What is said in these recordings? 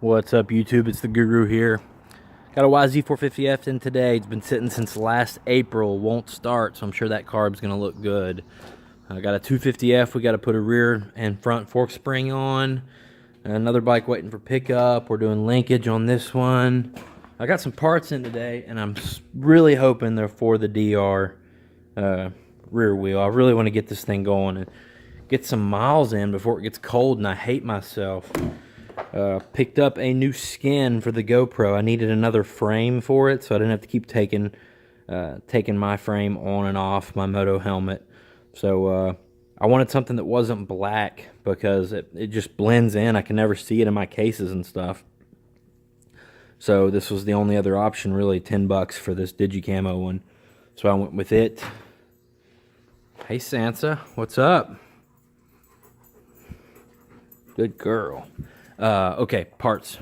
What's up, YouTube? It's the Guru here. Got a YZ450F in today. It's been sitting since last April. Won't start, so I'm sure that carb's going to look good. I got a 250F. We got to put a rear and front fork spring on. Another bike waiting for pickup. We're doing linkage on this one. I got some parts in today, and I'm really hoping they're for the DR rear wheel. I really want to get this thing going and get some miles in before it gets cold, and I hate myself. Picked up a new skin for the GoPro. I needed another frame for it, so I didn't have to keep taking my frame on and off my moto helmet. So I wanted something that wasn't black because it just blends in. I can never see it in my cases and stuff. So this was the only other option, really. 10 bucks for this Digicamo one. So I went with it. Hey Sansa, what's up? Good girl. Okay, parts.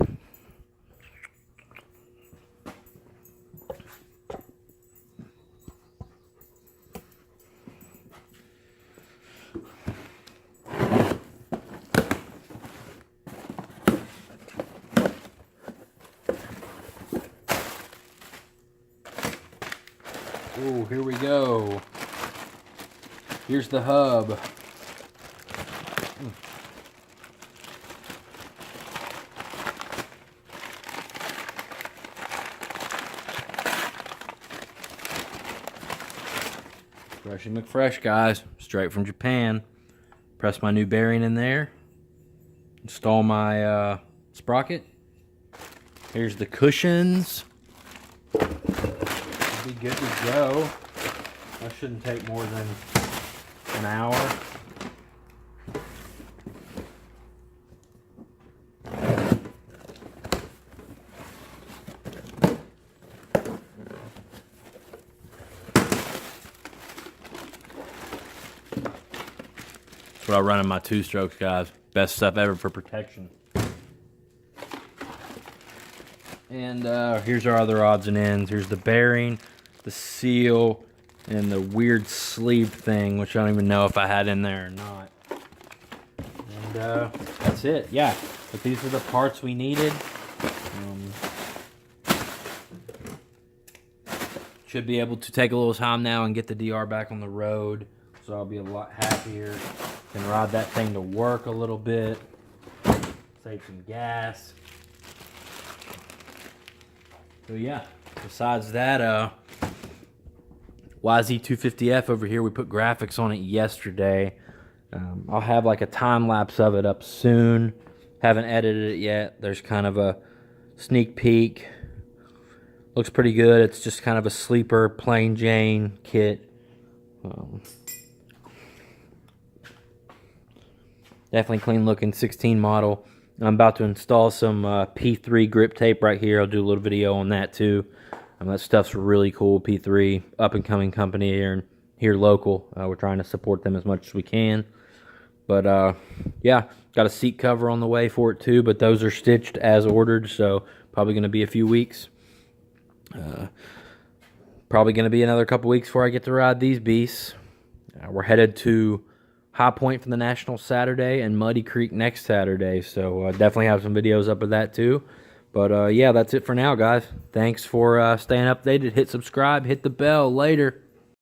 Oh, here we go. Here's the hub. Freshy McFresh, guys, straight from Japan. Press my new bearing in there. Install my sprocket. Here's the cushions. Should be good to go. That shouldn't take more than an hour. That's what I run in my 2-strokes, guys. Best stuff ever for protection. And here's our other odds and ends. Here's the bearing, the seal, and the weird sleeve thing, which I don't even know if I had in there or not. And that's it. Yeah, but these are the parts we needed. Should be able to take a little time now and get the DR back on the road. So I'll be a lot happier. Can ride that thing to work a little bit. Save some gas. So yeah, besides that, YZ250F over here, we put graphics on it yesterday. I'll have like a time lapse of it up soon. Haven't edited it yet. There's kind of a sneak peek. Looks pretty good. It's just kind of a sleeper plain Jane kit. Definitely clean looking 16 model. I'm about to install some P3 grip tape right here. I'll do a little video on that too. That stuff's really cool. P3, up and coming company here local. We're trying to support them as much as we can. But yeah, got a seat cover on the way for it too, but those are stitched as ordered, so probably going to be a few weeks. Probably going to be another couple weeks before I get to ride these beasts. We're headed to High Point for the National Saturday and Muddy Creek next Saturday, so definitely have some videos up of that too. But yeah, that's it for now, guys. Thanks for staying updated. Hit subscribe, hit the bell. Later.